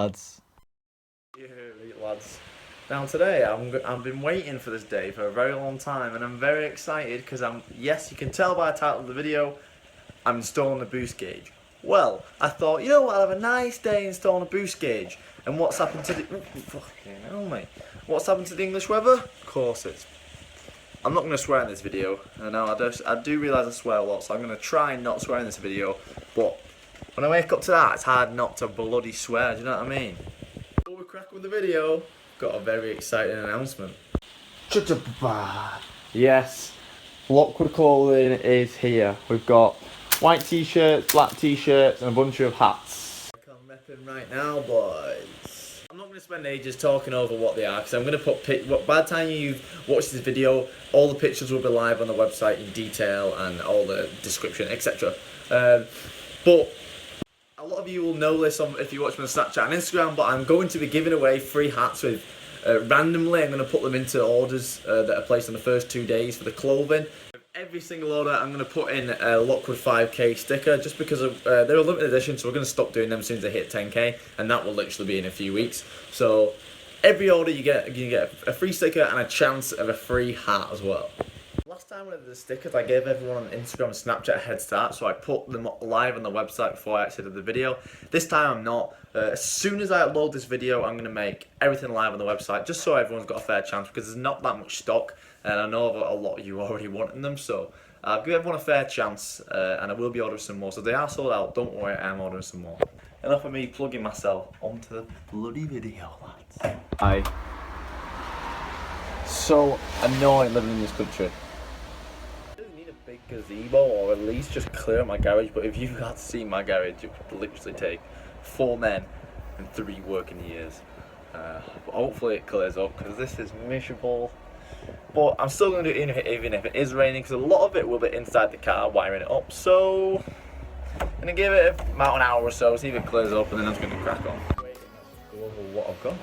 lads. Yeah, lads. Now today, I've been waiting for this day for a very long time, and I'm very excited because yes, you can tell by the title of the video, I'm installing the boost gauge. Well, I thought, you know what, I'll have a nice day installing a boost gauge. And what's happened to the... fucking hell, mate. What's happened to the English weather? Of course it's... I'm not going to swear in this video. I know, I do realise I swear a lot, so I'm going to try and not swear in this video. But when I wake up to that, it's hard not to bloody swear, do you know what I mean? Before we crack with the video, got a very exciting announcement. Yes, Lockwood clothing is here. We've got white t-shirts, black t-shirts, and a bunch of hats. I'm repping right now, boys. I'm not going to spend ages talking over what they are, because I'm going to put by the time you've watched this video, all the pictures will be live on the website in detail and all the description, etc. But a lot of you will know this if you watch me on Snapchat and Instagram, but I'm going to be giving away free hats with randomly. I'm going to put them into orders that are placed on the first 2 days for the clothing. Every single order I'm going to put in a Lockwood 5k sticker, just because they're a limited edition, so we're going to stop doing them as soon as they hit 10k, and that will literally be in a few weeks. So every order you get a free sticker and a chance of a free hat as well. Last time when I did the stickers, I gave everyone on Instagram and Snapchat a head start, so I put them live on the website before I actually did the video. This time I'm not. As soon as I upload this video, I'm going to make everything live on the website, just so everyone's got a fair chance, because there's not that much stock, and I know a lot of you already wanting them, so I'll give everyone a fair chance, and I will be ordering some more. So they are sold out, don't worry, I am ordering some more. Enough of me plugging myself onto the bloody video, lads. I'm so annoying living in this country. Big gazebo, or at least just clear my garage, but if you had seen my garage, it would literally take 4 men and 3 working years. But hopefully it clears up, because this is miserable. But I'm still going to do it even if it is raining, because a lot of it will be inside the car wiring it up. So I'm going to give it about an hour or so, see if it clears up, and then I'm just going to crack on. Wait, let's go over what I've got.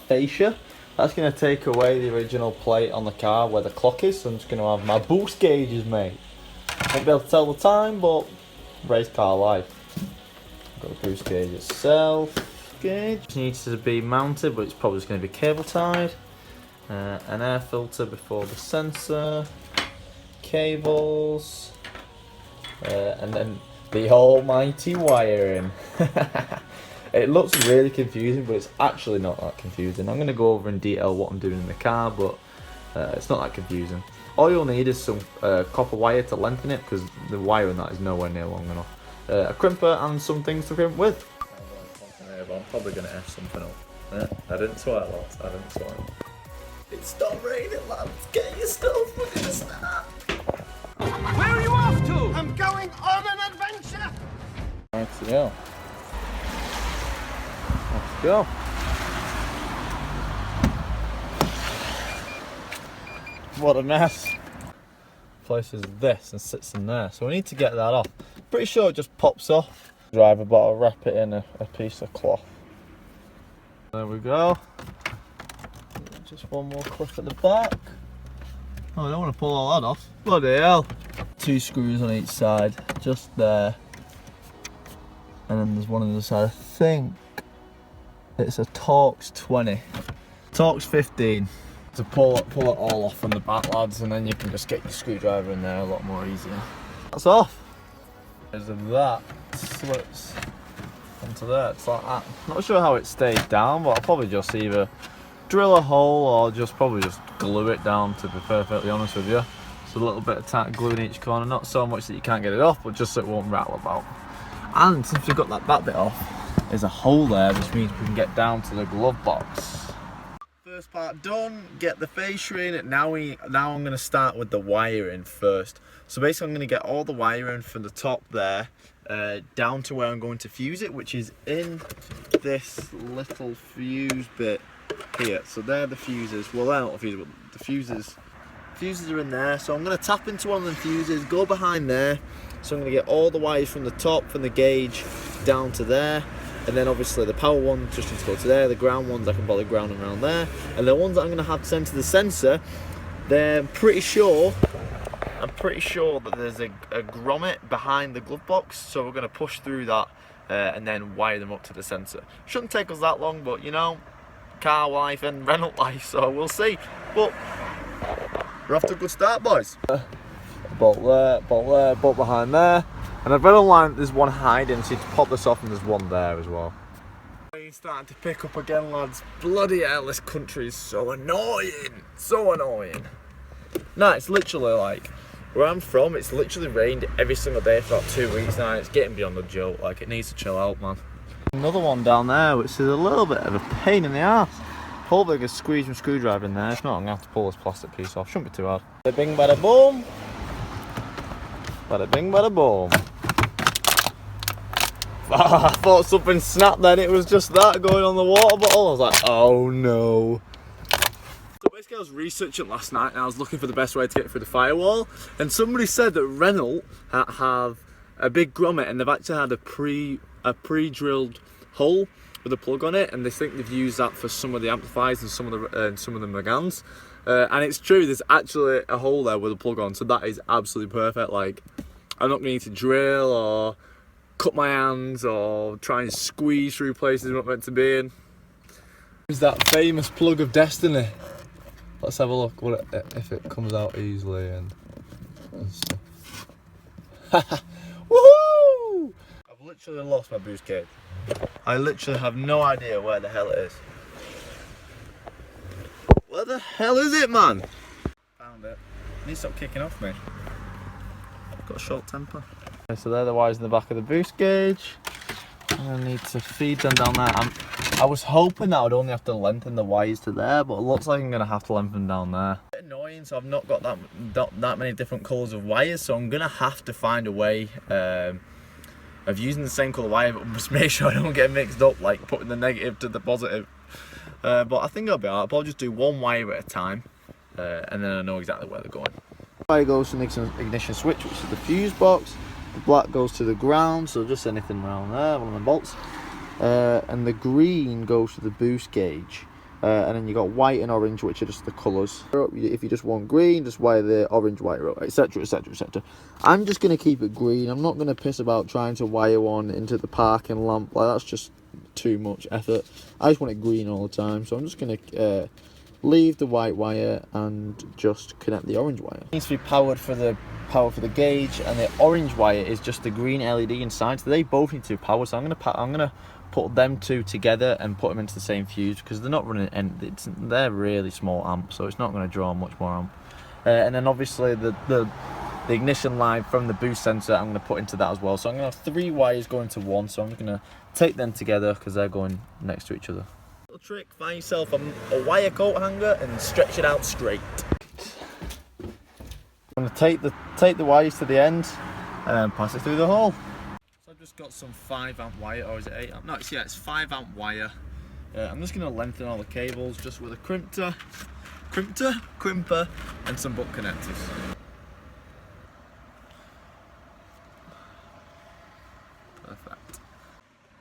Fascia. That's going to take away the original plate on the car where the clock is, so I'm just going to have my boost gauges made. Won't be able to tell the time, but race car life. Got the boost gauge itself. Gauge needs to be mounted, but it's probably just going to be cable tied. An air filter before the sensor. Cables. And then the almighty wiring. It looks really confusing, but it's actually not that confusing. I'm going to go over in detail what I'm doing in the car, but it's not that confusing. All you'll need is some copper wire to lengthen it, because the wire in that is nowhere near long enough. A crimper and some things to crimp with. I'm probably going to F something up. I didn't swear, lads. I didn't swear. It's stopped raining, lads. Get your stuff. We're going to start. Where are you off to? I'm going on an adventure. Let's go. Let's go. What a mess. Places this and sits in there, so we need to get that off. Pretty sure it just pops off. Driver bottle, wrap it in a piece of cloth. There we go. Just one more clip at the back. Oh, I don't want to pull all that off. Bloody hell. 2 screws on each side, just there. And then there's one on the other side. I think it's a Torx 20. Torx 15. To pull it all off from the back, lads, and then you can just get your screwdriver in there a lot more easier. That's off. There's that slips onto there. It's like that. Not sure how it stays down, but I'll probably just either drill a hole or probably just glue it down, to be perfectly honest with you. So a little bit of tight glue in each corner, not so much that you can't get it off, but just so it won't rattle about. And since we've got that back bit off, there's a hole there, which means we can get down to the glove box. First part done, get the fascia in. Now I'm going to start with the wiring first. So basically I'm going to get all the wiring from the top there down to where I'm going to fuse it, which is in this little fuse bit here. So they're the fuses. Well, they're not the fuses, but the fuses are in there. So I'm going to tap into one of the fuses, go behind there. So I'm going to get all the wires from the top, from the gauge down to there. And then obviously the power one just needs to go to there. The ground ones I can probably ground around there. And the ones that I'm going to have sent to the sensor, I'm pretty sure that there's a grommet behind the glove box. So we're going to push through that and then wire them up to the sensor. Shouldn't take us that long, but you know, car life and rental life, so we'll see. But we're off to a good start, boys. Bolt there, bolt behind there. And I've read online there's one hiding, so you just pop this off and there's one there as well. It's starting to pick up again, lads. Bloody hell, this country is so annoying. So annoying. No, it's literally like, where I'm from, it's literally rained every single day for about 2 weeks now. It's getting beyond the joke, like it needs to chill out, man. Another one down there, which is a little bit of a pain in the ass. Hopefully I can squeeze my screwdriver in there. If not, I'm going to have to pull this plastic piece off. Shouldn't be too hard. Bada bing, bada boom. Bada bing, bada boom. I thought something snapped then. It was just that going on the water bottle. I was like, oh no. So basically I was researching last night and I was looking for the best way to get through the firewall. And somebody said that Renault have a big grommet and they've actually had a pre-drilled hole with a plug on it, and they think they've used that for some of the amplifiers and some of the Meganes. And it's true, there's actually a hole there with a plug on, so that is absolutely perfect. Like, I'm not going to need to drill or cut my hands or try and squeeze through places I'm not meant to be in. Is that famous plug of destiny? Let's have a look if it comes out easily and stuff. Woohoo! I've literally lost my boost cage. I literally have no idea where the hell it is. Where the hell is it, man? Found it. You need to stop kicking off me. I've got a short temper. Okay, so they're the wires in the back of the boost gauge. I need to feed them down there. I was hoping that I would only have to lengthen the wires to there, but it looks like I'm going to have to lengthen down there. It's annoying, so I've not got that many different colours of wires, so I'm going to have to find a way of using the same colour wire, but just make sure I don't get mixed up, like putting the negative to the positive. But I think I'll be alright. I'll probably just do one wire at a time, and then I know exactly where they're going. The wire goes to the ignition switch, which is the fuse box. The black goes to the ground, so just anything around there, one of the bolts. And the green goes to the boost gauge. And then you got white and orange, which are just the colours. If you just want green, just wire the orange wire up, etc, etc, etc. I'm just going to keep it green. I'm not going to piss about trying to wire one into the parking lamp. Like, that's just too much effort. I just want it green all the time, so I'm just going to leave the white wire and just connect the orange wire. It needs to be powered for the gauge, and the orange wire is just the green LED inside, so they both need to be powered. So I'm gonna put them two together and put them into the same fuse, because they're not running, and they're really small amp, so it's not going to draw much more amp. And then obviously the ignition line from the boost sensor I'm going to put into that as well. So I'm going to have 3 wires going to one, so I'm just going to take them together because they're going next to each other. Little trick: find yourself a wire coat hanger and stretch it out straight. I'm going to take the wires to the end and pass it through the hole. So I've just got some 5 amp wire, or is it 8 amp? No, it's 5 amp wire. I'm just going to lengthen all the cables just with a crimper, and some butt connectors. Perfect.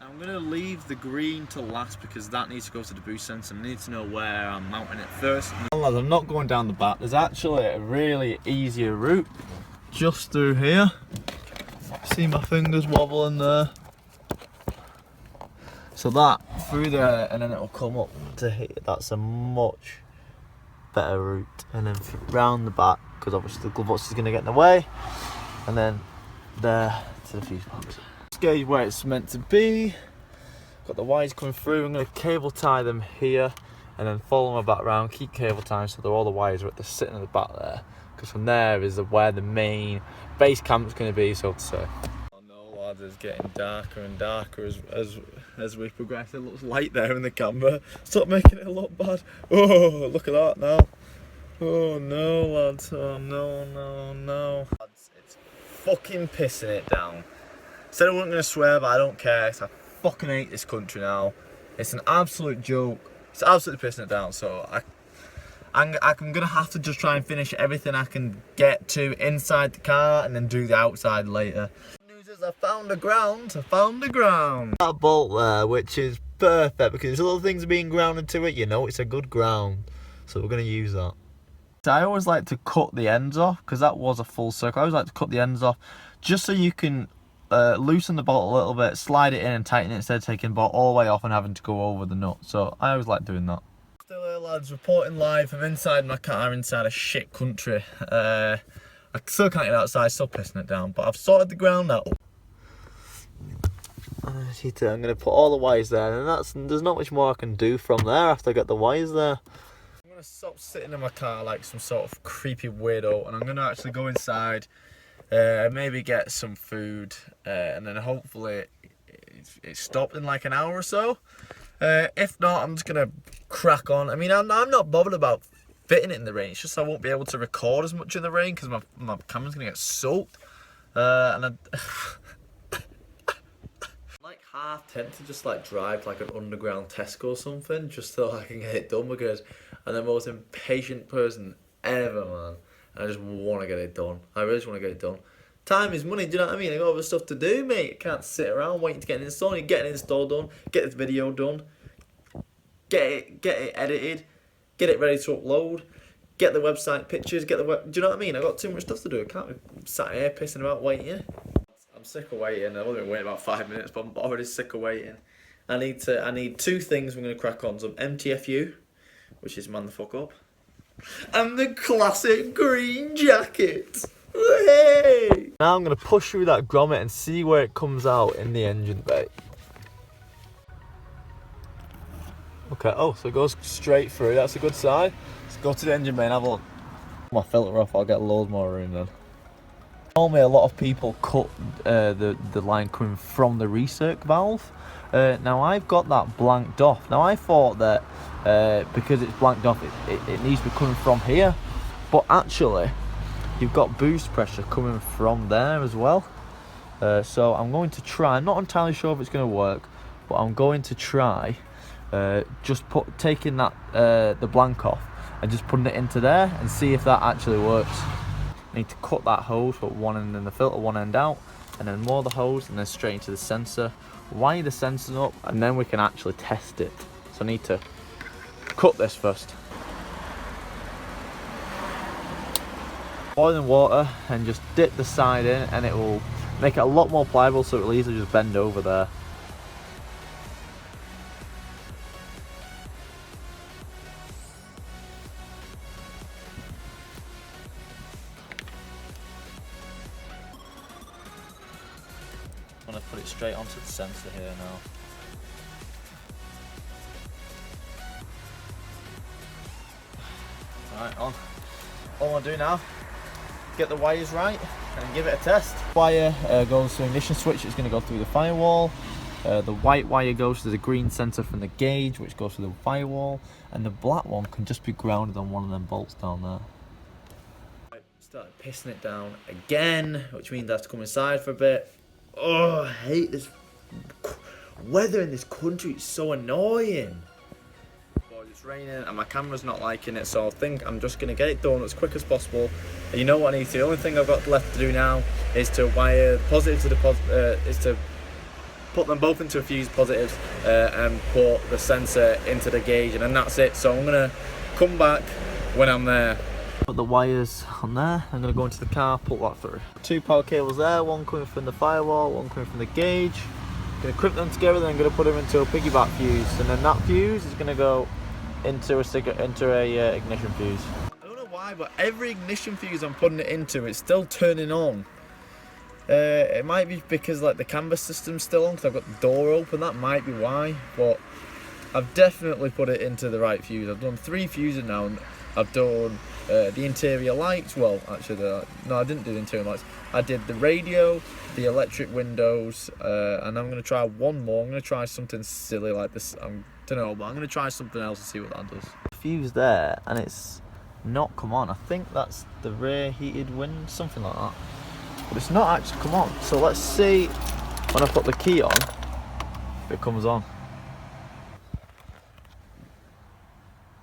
I'm going to leave the green to last because that needs to go to the boost sensor. I need to know where I'm mounting it first. I'm not going down the back. There's actually a really easier route just through here. See my fingers wobbling there. So that through there, and then it'll come up to here. That's a much better route. And then round the back, because obviously the glove box is going to get in the way. And then there to the fuse box. Gauge where it's meant to be. Got the wires coming through. I'm going to cable tie them here and then follow them back round, keep cable tying so that all the wires are sitting at the back there, because from there is where the main base camp's going to be, so to say. Oh no, lads, it's getting darker and darker as we progress. It looks light there in the camera. Stop making it look bad. Oh, look at that now. Oh no, lads. Oh no. Lads, it's fucking pissing it down. Said I wasn't going to swear, but I don't care. I fucking hate this country now. It's an absolute joke. It's absolutely pissing it down. So I'm going to have to just try and finish everything I can get to inside the car and then do the outside later. The news is I found the ground. That bolt there, which is perfect because little things are being grounded to it, you know, it's a good ground. So we're going to use that. I always like to cut the ends off because that was a full circle. I always like to cut the ends off just so you can loosen the bolt a little bit, slide it in and tighten it instead of taking the bolt all the way off and having to go over the nut. So I always like doing that. Still here, lads, reporting live from inside my car, inside a shit country. I still can't get outside, still pissing it down, but I've sorted the ground out. I'm going to put all the wires there, and there's not much more I can do from there after I get the wires there. I'm going to stop sitting in my car like some sort of creepy weirdo, and I'm going to actually go inside, maybe get some food, and then hopefully it's stopped in like an hour or so. If not, I'm just going to crack on. I mean, I'm not bothered about fitting it in the rain. It's just I won't be able to record as much in the rain because my camera's going to get soaked. And like half tempted to just like drive like an underground Tesco or something just so I can get it done, because I'm the most impatient person ever, man. I just want to get it done. I really just want to get it done. Time is money, do you know what I mean? I got other stuff to do, mate. I can't sit around waiting to get an install. You get an install done, get this video done, get it edited, get it ready to upload, get the website pictures, do you know what I mean? I got too much stuff to do. I can't be sat here pissing about waiting. I'm sick of waiting. I've only been waiting about 5 minutes, but I'm already sick of waiting. I need two things. I'm gonna crack on: some MTFU, which is man the fuck up, and the classic green jacket. Hey! Now I'm going to push through that grommet and see where it comes out in the engine bay. Okay, oh, so it goes straight through. That's a good sign. Let's go to the engine bay and have a look. My filter off, I'll get loads more room then. Normally a lot of people cut the line coming from the recirc valve. Now I've got that blanked off. Now I thought that because it's blanked off it needs to be coming from here, but actually you've got boost pressure coming from there as well. So I'm going to try, I'm not entirely sure if it's going to work, but I'm going to try just taking that the blank off and just putting it into there and see if that actually works. I need to cut that hose, put one end in the filter, one end out, and then more the hose and then straight into the sensor. Wire the sensor up and then we can actually test it. So I need to cut this first. Boiling water and just dip the side in and it will make it a lot more pliable, so it'll easily just bend over there. I'm going to put it straight onto the sensor here now. Alright, on. All I'm going to do now, get the wires right and give it a test. Wire goes to the ignition switch, it's going to go through the firewall. The white wire goes to the green sensor from the gauge, which goes to the firewall, and the black one can just be grounded on one of them bolts down there. I started pissing it down again, which means I have to come inside for a bit. Oh, I hate this weather in this country, it's so annoying. It's raining and my camera's not liking it, so I think I'm just going to get it done as quick as possible. And you know what I need to do? The only thing I've got left to do now is to wire positive to the is to put them both into a fuse positives and put the sensor into the gauge, and then that's it. So I'm going to come back when I'm there. Put the wires on there. I'm going to go into the car, pull that through. Two power cables there, one coming from the firewall, one coming from the gauge. I'm going to crimp them together, then I'm going to put them into a piggyback fuse, and then that fuse is going to go into a ignition fuse. I don't know why, but every ignition fuse I'm putting it into, it's still turning on. It might be because like the canvas system's still on, because I've got the door open. That might be why, but I've definitely put it into the right fuse. I've done 3 fuses now, and I've done the interior lights. Well, actually, no, I didn't do the interior lights. I did the radio, the electric windows, and I'm going to try one more. I'm going to try something silly like this. I don't know, but I'm going to try something else and see what that does. Fuse there, and it's not come on. I think that's the rear heated wind, something like that. But it's not actually come on. So let's see when I put the key on if it comes on.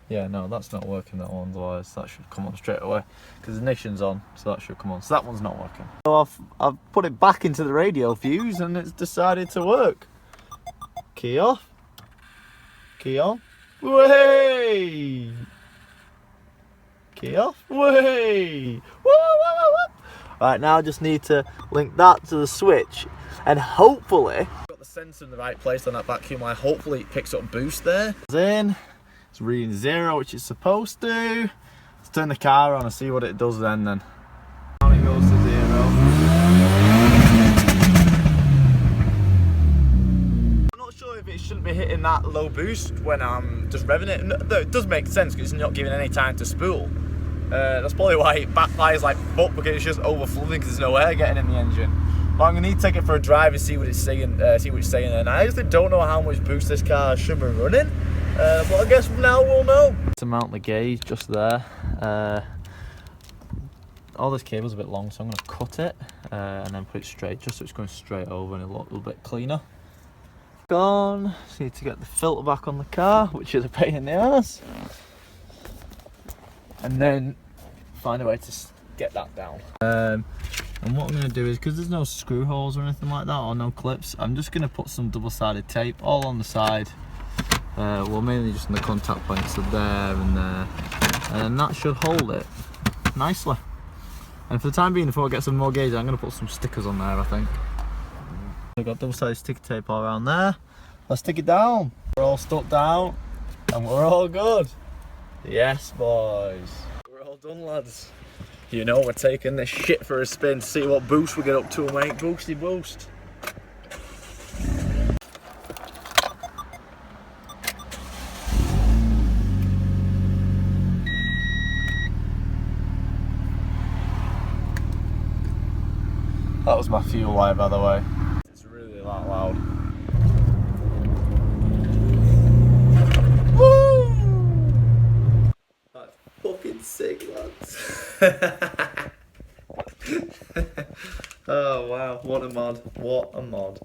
Yeah, no, that's not working, that one, otherwise that should come on straight away because the ignition's on, so that should come on. So that one's not working. So I've put it back into the radio fuse and it's decided to work. Key off. Key on. Way! Key off. Way! Woo, woo, woo, woo. Right, now I just need to link that to the switch And hopefully, got the sensor in the right place on that vacuum line. Hopefully it picks up boost there. It's in, it's reading 0, which it's supposed to. Let's turn the car on and see what it does then. Down it goes to 0. I'm not sure if it shouldn't be hitting that low boost when I'm just revving it. No, it does make sense because it's not giving any time to spool. That's probably why it backfires like fuck, because it's just overflowing because there's no air getting in the engine. But I'm gonna need to take it for a drive and see what it's saying. And I actually don't know how much boost this car should be running. But I guess now we'll know. To mount the gauge just there. All this cable's a bit long, so I'm gonna cut it and then put it straight, just so it's going straight over and it'll look a little bit cleaner. Gone. Just need to get the filter back on the car, which is a pain in the ass. And then find a way to get that down. And what I'm going to do is, because there's no screw holes or anything like that, or no clips, I'm just going to put some double-sided tape all on the side. Well, mainly just in the contact points, so there and there. And that should hold it nicely. And for the time being, before I get some more gauge, I'm going to put some stickers on there, I think. I've got double-sided sticker tape all around there. Let's stick it down. We're all stuck down, and we're all good. Yes, boys. We're all done, lads. You know, we're taking this shit for a spin to see what boost we get up to, mate. Boosty boost. That was my fuel wire, by the way. It's really that loud. Fucking sick, lads. Oh wow, what a mod, what a mod.